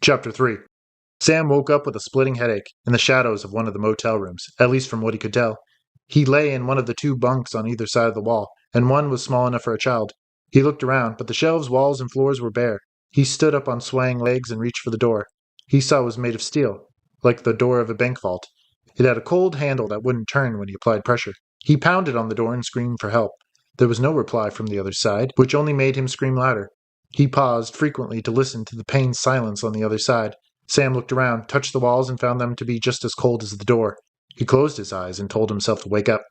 Chapter 3. Sam woke up with a splitting headache in the shadows of one of the motel rooms, at least from what he could tell. He lay in one of the two bunks on either side of the wall, and one was small enough for a child. He looked around, but the shelves, walls, and floors were bare. He stood up on swaying legs and reached for the door. He saw it was made of steel, like the door of a bank vault. It had a cold handle that wouldn't turn when he applied pressure. He pounded on the door and screamed for help. There was no reply from the other side, which only made him scream louder. He paused frequently to listen to the pained silence on the other side. Sam looked around, touched the walls, and found them to be just as cold as the door. He closed his eyes and told himself to wake up.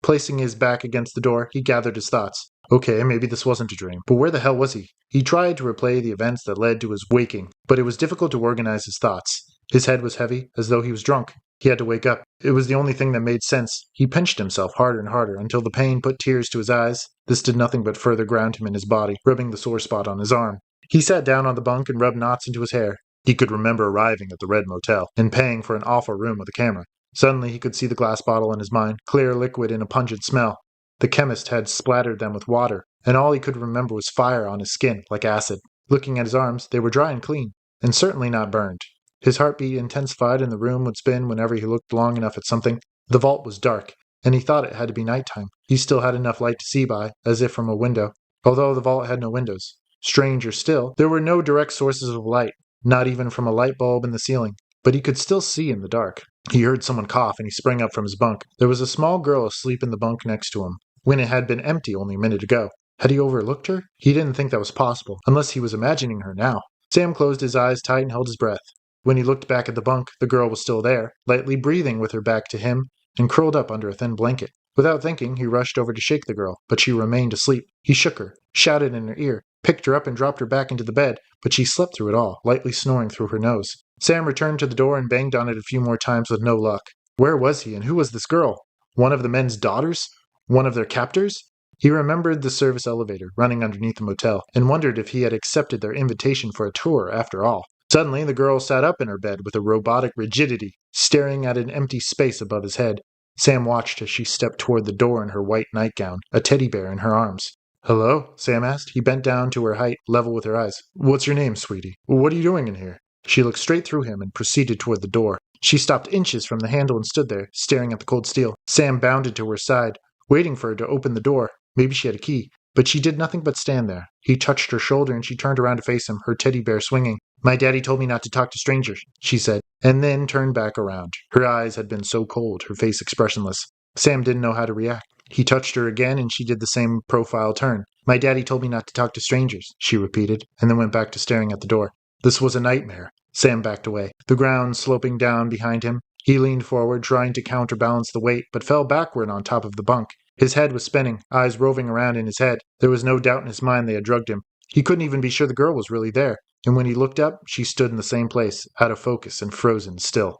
Placing his back against the door, he gathered his thoughts. Okay, maybe this wasn't a dream, but where the hell was he? He tried to replay the events that led to his waking, but it was difficult to organize his thoughts. His head was heavy, as though he was drunk. He had to wake up. It was the only thing that made sense. He pinched himself harder and harder until the pain put tears to his eyes. This did nothing but further ground him in his body, rubbing the sore spot on his arm. He sat down on the bunk and rubbed knots into his hair. He could remember arriving at the Red Motel and paying for an awful room with a camera. Suddenly he could see the glass bottle in his mind, clear liquid and a pungent smell. The chemist had splattered them with water, and all he could remember was fire on his skin, like acid. Looking at his arms, they were dry and clean, and certainly not burned. His heartbeat intensified and the room would spin whenever he looked long enough at something. The vault was dark, and he thought it had to be nighttime. He still had enough light to see by, as if from a window, although the vault had no windows. Stranger still, there were no direct sources of light, not even from a light bulb in the ceiling, but he could still see in the dark. He heard someone cough and he sprang up from his bunk. There was a small girl asleep in the bunk next to him, when it had been empty only a minute ago. Had he overlooked her? He didn't think that was possible, unless he was imagining her now. Sam closed his eyes tight and held his breath. When he looked back at the bunk, the girl was still there, lightly breathing with her back to him, and curled up under a thin blanket. Without thinking, he rushed over to shake the girl, but she remained asleep. He shook her, shouted in her ear, picked her up and dropped her back into the bed, but she slept through it all, lightly snoring through her nose. Sam returned to the door and banged on it a few more times with no luck. Where was he, and who was this girl? One of the men's daughters? One of their captors? He remembered the service elevator running underneath the motel, and wondered if he had accepted their invitation for a tour after all. Suddenly, the girl sat up in her bed with a robotic rigidity, staring at an empty space above his head. Sam watched as she stepped toward the door in her white nightgown, a teddy bear in her arms. "Hello?" Sam asked. He bent down to her height, level with her eyes. "What's your name, sweetie? What are you doing in here?" She looked straight through him and proceeded toward the door. She stopped inches from the handle and stood there, staring at the cold steel. Sam bounded to her side, waiting for her to open the door. Maybe she had a key, but she did nothing but stand there. He touched her shoulder and she turned around to face him, her teddy bear swinging. "My daddy told me not to talk to strangers," she said, and then turned back around. Her eyes had been so cold, her face expressionless. Sam didn't know how to react. He touched her again and she did the same profile turn. "My daddy told me not to talk to strangers," she repeated, and then went back to staring at the door. This was a nightmare. Sam backed away, the ground sloping down behind him. He leaned forward, trying to counterbalance the weight, but fell backward on top of the bunk. His head was spinning, eyes roving around in his head. There was no doubt in his mind they had drugged him. He couldn't even be sure the girl was really there, and when he looked up, she stood in the same place, out of focus and frozen still.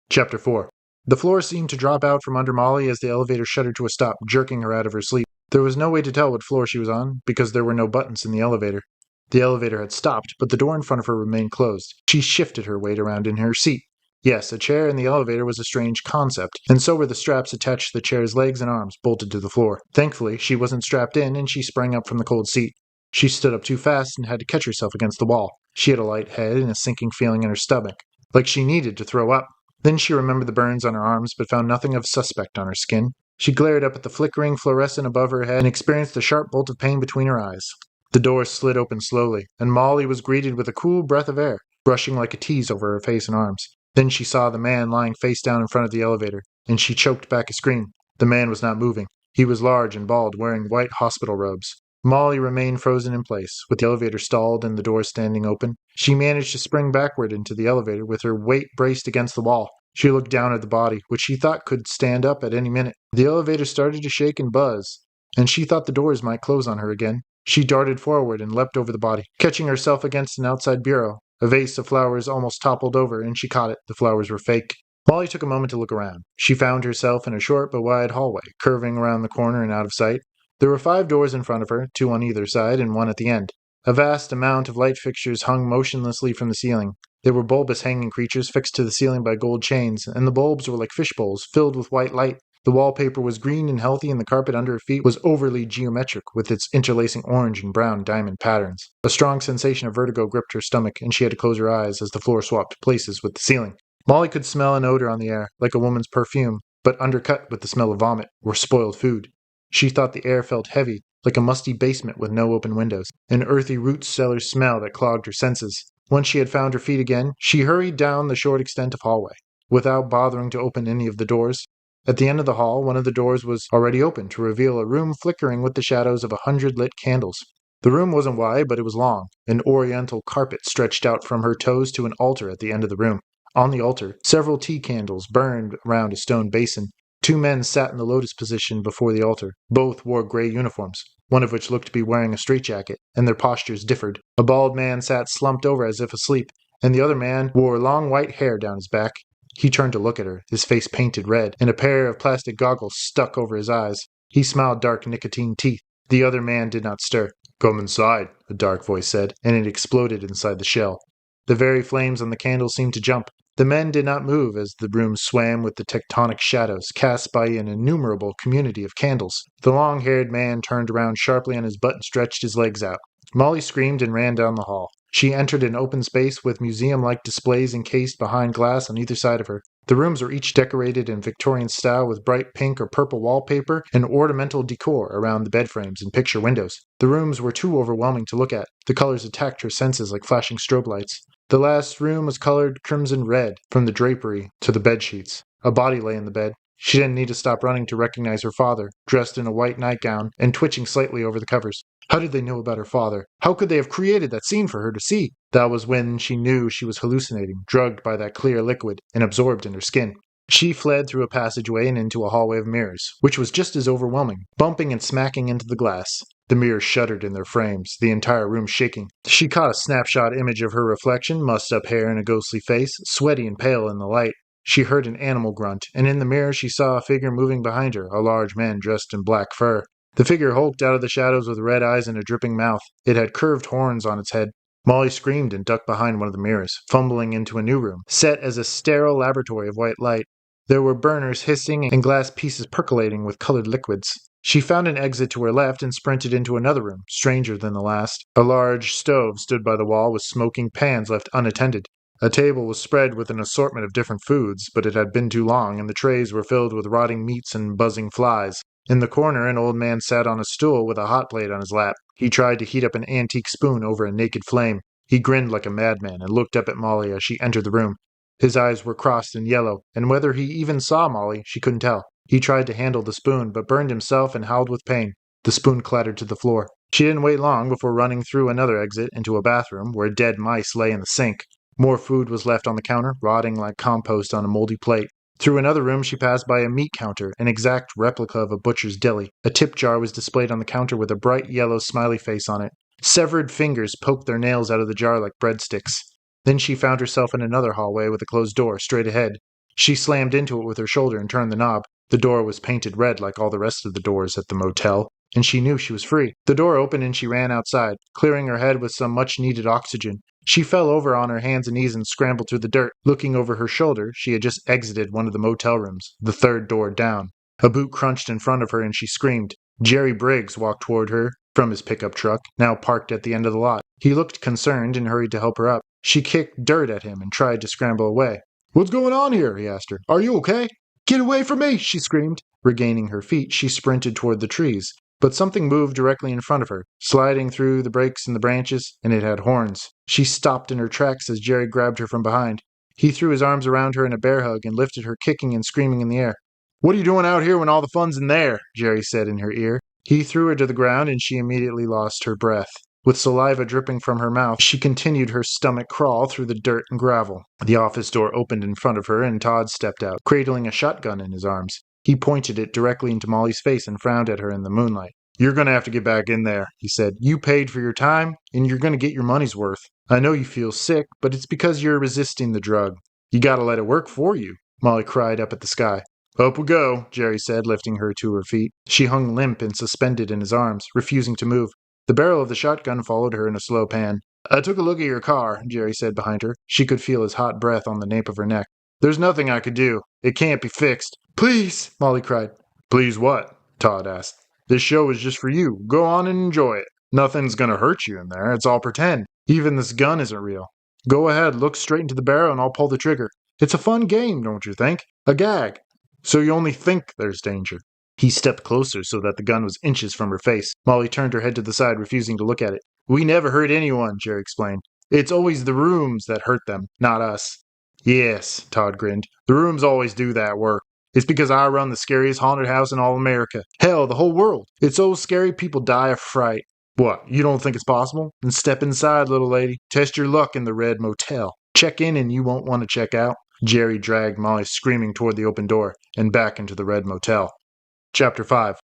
Chapter 4. The floor seemed to drop out from under Molly as the elevator shuddered to a stop, jerking her out of her sleep. There was no way to tell what floor she was on, because there were no buttons in the elevator. The elevator had stopped, but the door in front of her remained closed. She shifted her weight around in her seat. Yes, a chair in the elevator was a strange concept, and so were the straps attached to the chair's legs and arms, bolted to the floor. Thankfully, she wasn't strapped in, and she sprang up from the cold seat. She stood up too fast and had to catch herself against the wall. She had a light head and a sinking feeling in her stomach, like she needed to throw up. Then she remembered the burns on her arms, but found nothing of suspect on her skin. She glared up at the flickering fluorescent above her head and experienced a sharp bolt of pain between her eyes. The door slid open slowly, and Molly was greeted with a cool breath of air, brushing like a tease over her face and arms. Then she saw the man lying face down in front of the elevator, and she choked back a scream. The man was not moving. He was large and bald, wearing white hospital robes. Molly remained frozen in place, with the elevator stalled and the door standing open. She managed to spring backward into the elevator with her weight braced against the wall. She looked down at the body, which she thought could stand up at any minute. The elevator started to shake and buzz, and she thought the doors might close on her again. She darted forward and leapt over the body, catching herself against an outside bureau. A vase of flowers almost toppled over, and she caught it. The flowers were fake. Molly took a moment to look around. She found herself in a short but wide hallway, curving around the corner and out of sight. There were 5 doors in front of her, 2 on either side and 1 at the end. A vast amount of light fixtures hung motionlessly from the ceiling. They were bulbous hanging creatures fixed to the ceiling by gold chains, and the bulbs were like fish bowls, filled with white light. The wallpaper was green and healthy, and the carpet under her feet was overly geometric with its interlacing orange and brown diamond patterns. A strong sensation of vertigo gripped her stomach, and she had to close her eyes as the floor swapped places with the ceiling. Molly could smell an odor on the air, like a woman's perfume, but undercut with the smell of vomit or spoiled food. She thought the air felt heavy, like a musty basement with no open windows, an earthy root cellar smell that clogged her senses. Once she had found her feet again, she hurried down the short extent of hallway, without bothering to open any of the doors. At the end of the hall, one of the doors was already open to reveal a room flickering with the shadows of 100 lit candles. The room wasn't wide, but it was long. An oriental carpet stretched out from her toes to an altar at the end of the room. On the altar, several tea candles burned around a stone basin. Two men sat in the lotus position before the altar. Both wore gray uniforms, one of which looked to be wearing a straitjacket, and their postures differed. A bald man sat slumped over as if asleep, and the other man wore long white hair down his back. He turned to look at her, his face painted red, and a pair of plastic goggles stuck over his eyes. He smiled dark nicotine teeth. The other man did not stir. "Come inside," a dark voice said, and it exploded inside the shell. The very flames on the candle seemed to jump. The men did not move as the room swam with the tectonic shadows cast by an innumerable community of candles. The long-haired man turned around sharply on his butt and stretched his legs out. Molly screamed and ran down the hall. She entered an open space with museum-like displays encased behind glass on either side of her. The rooms were each decorated in Victorian style with bright pink or purple wallpaper and ornamental decor around the bed frames and picture windows. The rooms were too overwhelming to look at. The colors attacked her senses like flashing strobe lights. The last room was colored crimson red, from the drapery to the bed sheets. A body lay in the bed. She didn't need to stop running to recognize her father, dressed in a white nightgown and twitching slightly over the covers. How did they know about her father? How could they have created that scene for her to see? That was when she knew she was hallucinating, drugged by that clear liquid and absorbed in her skin. She fled through a passageway and into a hallway of mirrors, which was just as overwhelming, bumping and smacking into the glass. The mirrors shuddered in their frames, the entire room shaking. She caught a snapshot image of her reflection, mussed-up hair and a ghostly face, sweaty and pale in the light. She heard an animal grunt, and in the mirror she saw a figure moving behind her, a large man dressed in black fur. The figure hulked out of the shadows with red eyes and a dripping mouth. It had curved horns on its head. Molly screamed and ducked behind one of the mirrors, fumbling into a new room, set as a sterile laboratory of white light. There were burners hissing and glass pieces percolating with colored liquids. She found an exit to her left and sprinted into another room, stranger than the last. A large stove stood by the wall with smoking pans left unattended. A table was spread with an assortment of different foods, but it had been too long, and the trays were filled with rotting meats and buzzing flies. In the corner, an old man sat on a stool with a hot plate on his lap. He tried to heat up an antique spoon over a naked flame. He grinned like a madman and looked up at Molly as she entered the room. His eyes were crossed and yellow, and whether he even saw Molly, she couldn't tell. He tried to handle the spoon, but burned himself and howled with pain. The spoon clattered to the floor. She didn't wait long before running through another exit into a bathroom where dead mice lay in the sink. More food was left on the counter, rotting like compost on a moldy plate. Through another room she passed by a meat counter, an exact replica of a butcher's deli. A tip jar was displayed on the counter with a bright yellow smiley face on it. Severed fingers poked their nails out of the jar like breadsticks. Then she found herself in another hallway with a closed door straight ahead. She slammed into it with her shoulder and turned the knob. The door was painted red like all the rest of the doors at the motel, and she knew she was free. The door opened and she ran outside, clearing her head with some much-needed oxygen. She fell over on her hands and knees and scrambled through the dirt. Looking over her shoulder, she had just exited one of the motel rooms, the third door down. A boot crunched in front of her and she screamed. Jerry Briggs walked toward her from his pickup truck, now parked at the end of the lot. He looked concerned and hurried to help her up. She kicked dirt at him and tried to scramble away. "What's going on here?" he asked her. "Are you okay?" "Get away from me!" she screamed. Regaining her feet, she sprinted toward the trees. But something moved directly in front of her, sliding through the breaks in the branches, and it had horns. She stopped in her tracks as Jerry grabbed her from behind. He threw his arms around her in a bear hug and lifted her kicking and screaming in the air. "What are you doing out here when all the fun's in there?" Jerry said in her ear. He threw her to the ground and she immediately lost her breath. With saliva dripping from her mouth, she continued her stomach crawl through the dirt and gravel. The office door opened in front of her and Todd stepped out, cradling a shotgun in his arms. He pointed it directly into Molly's face and frowned at her in the moonlight. "You're going to have to get back in there," he said. "You paid for your time, and you're going to get your money's worth. I know you feel sick, but it's because you're resisting the drug. You got to let it work for you." Molly cried up at the sky. "Up we go," Jerry said, lifting her to her feet. She hung limp and suspended in his arms, refusing to move. The barrel of the shotgun followed her in a slow pan. "I took a look at your car," Jerry said behind her. She could feel his hot breath on the nape of her neck. "There's nothing I could do. It can't be fixed." "Please," Molly cried. Please what? Todd asked. This show is just for you. Go on and enjoy it. Nothing's gonna hurt you in there. It's all pretend. Even this gun isn't real. Go ahead, look straight into the barrel and I'll pull the trigger. It's a fun game, don't you think? A gag. So you only think there's danger. He stepped closer so that the gun was inches from her face. Molly turned her head to the side, refusing to look at it. We never hurt anyone, Jerry explained. It's always the rooms that hurt them, not us. Yes, Todd grinned. The rooms always do that work. It's because I run the scariest haunted house in all America. Hell, the whole world. It's so scary people die of fright. What, you don't think it's possible? Then step inside, little lady. Test your luck in the Red Motel. Check in and you won't want to check out. Jerry dragged Molly screaming toward the open door and back into the Red Motel. Chapter 5.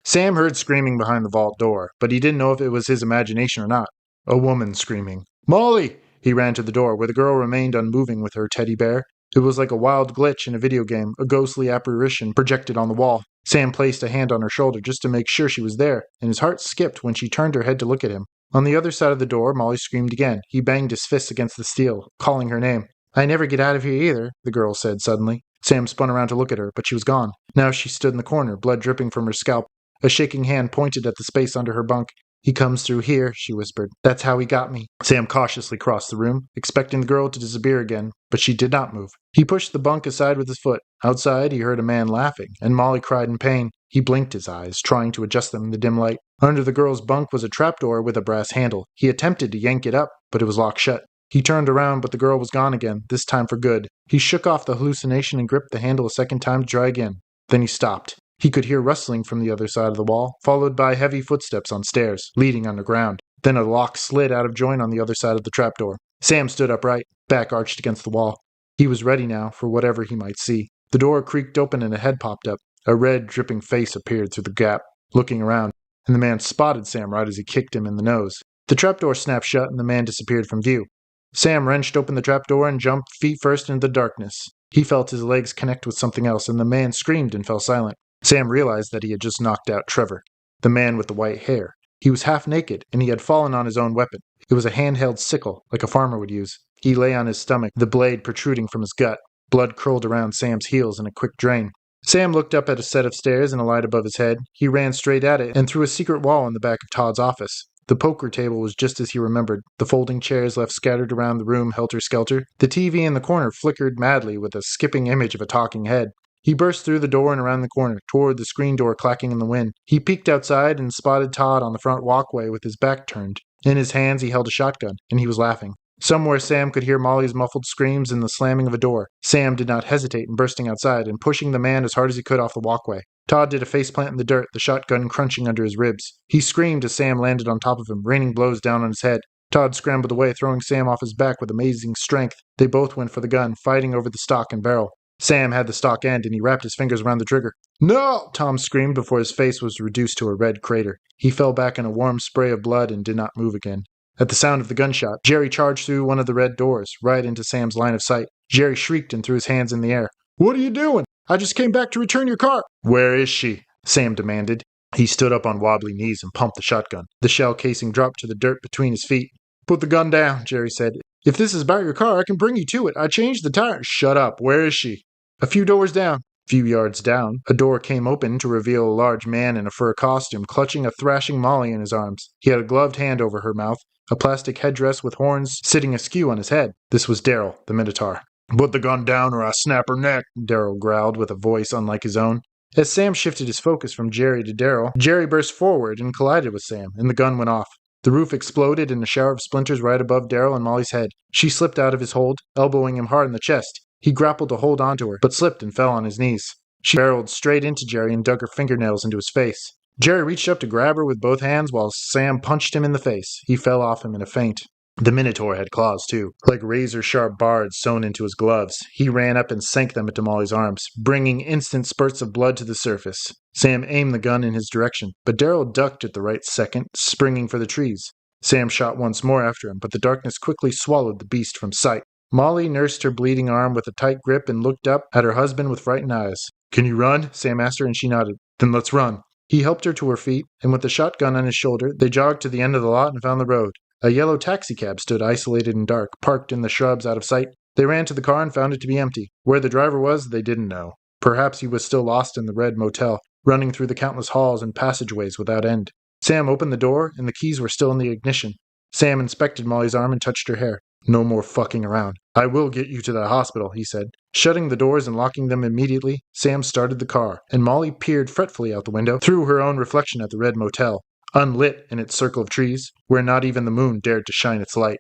Sam heard screaming behind the vault door, but he didn't know if it was his imagination or not. A woman screaming. Molly! He ran to the door, where the girl remained unmoving with her teddy bear. It was like a wild glitch in a video game, a ghostly apparition projected on the wall. Sam placed a hand on her shoulder just to make sure she was there, and his heart skipped when she turned her head to look at him. On the other side of the door, Molly screamed again. He banged his fists against the steel, calling her name. I never get out of here either, the girl said suddenly. Sam spun around to look at her, but she was gone. Now she stood in the corner, blood dripping from her scalp. A shaking hand pointed at the space under her bunk. He comes through here, she whispered. That's how he got me. Sam cautiously crossed the room, expecting the girl to disappear again, but she did not move. He pushed the bunk aside with his foot. Outside, he heard a man laughing, and Molly cried in pain. He blinked his eyes, trying to adjust them in the dim light. Under the girl's bunk was a trapdoor with a brass handle. He attempted to yank it up, but it was locked shut. He turned around, but the girl was gone again, this time for good. He shook off the hallucination and gripped the handle a second time to try again. Then he stopped. He could hear rustling from the other side of the wall, followed by heavy footsteps on stairs, leading underground. Then a lock slid out of joint on the other side of the trapdoor. Sam stood upright, back arched against the wall. He was ready now for whatever he might see. The door creaked open and a head popped up. A red, dripping face appeared through the gap, looking around, and the man spotted Sam right as he kicked him in the nose. The trapdoor snapped shut and the man disappeared from view. Sam wrenched open the trapdoor and jumped feet first into the darkness. He felt his legs connect with something else, and the man screamed and fell silent. Sam realized that he had just knocked out Trevor, the man with the white hair. He was half naked, and he had fallen on his own weapon. It was a handheld sickle, like a farmer would use. He lay on his stomach, the blade protruding from his gut. Blood curled around Sam's heels in a quick drain. Sam looked up at a set of stairs and a light above his head. He ran straight at it and through a secret wall in the back of Todd's office. The poker table was just as he remembered, the folding chairs left scattered around the room helter-skelter. The TV in the corner flickered madly with a skipping image of a talking head. He burst through the door and around the corner, toward the screen door clacking in the wind. He peeked outside and spotted Todd on the front walkway with his back turned. In his hands he held a shotgun, and he was laughing. Somewhere Sam could hear Molly's muffled screams and the slamming of a door. Sam did not hesitate in bursting outside and pushing the man as hard as he could off the walkway. Todd did a faceplant in the dirt, the shotgun crunching under his ribs. He screamed as Sam landed on top of him, raining blows down on his head. Todd scrambled away, throwing Sam off his back with amazing strength. They both went for the gun, fighting over the stock and barrel. Sam had the stock end, and he wrapped his fingers around the trigger. No! Tom screamed before his face was reduced to a red crater. He fell back in a warm spray of blood and did not move again. At the sound of the gunshot, Jerry charged through one of the red doors, right into Sam's line of sight. Jerry shrieked and threw his hands in the air. What are you doing? I just came back to return your car. Where is she? Sam demanded. He stood up on wobbly knees and pumped the shotgun. The shell casing dropped to the dirt between his feet. Put the gun down, Jerry said. If this is about your car, I can bring you to it. I changed the tire. Shut up. Where is she? A few doors down. A few yards down, a door came open to reveal a large man in a fur costume clutching a thrashing Molly in his arms. He had a gloved hand over her mouth, a plastic headdress with horns sitting askew on his head. This was Daryl, the Minotaur. Put the gun down or I snap her neck, Daryl growled with a voice unlike his own. As Sam shifted his focus from Jerry to Daryl, Jerry burst forward and collided with Sam, and the gun went off. The roof exploded in a shower of splinters right above Daryl and Molly's head. She slipped out of his hold, elbowing him hard in the chest. He grappled to hold onto her, but slipped and fell on his knees. She barreled straight into Jerry and dug her fingernails into his face. Jerry reached up to grab her with both hands while Sam punched him in the face. He fell off him in a faint. The Minotaur had claws, too, like razor-sharp barbs sewn into his gloves. He ran up and sank them into Molly's arms, bringing instant spurts of blood to the surface. Sam aimed the gun in his direction, but Daryl ducked at the right second, springing for the trees. Sam shot once more after him, but the darkness quickly swallowed the beast from sight. Molly nursed her bleeding arm with a tight grip and looked up at her husband with frightened eyes. Can you run? Sam asked her, and she nodded. Then let's run. He helped her to her feet, and with the shotgun on his shoulder, they jogged to the end of the lot and found the road. A yellow taxicab stood isolated and dark, parked in the shrubs out of sight. They ran to the car and found it to be empty. Where the driver was, they didn't know. Perhaps he was still lost in the Red Motel. running through the countless halls and passageways without end. Sam opened the door, and the keys were still in the ignition. Sam inspected Molly's arm and touched her hair. No more fucking around. I will get you to the hospital, he said. Shutting the doors and locking them immediately, Sam started the car, and Molly peered fretfully out the window through her own reflection at the red motel, unlit in its circle of trees, where not even the moon dared to shine its light.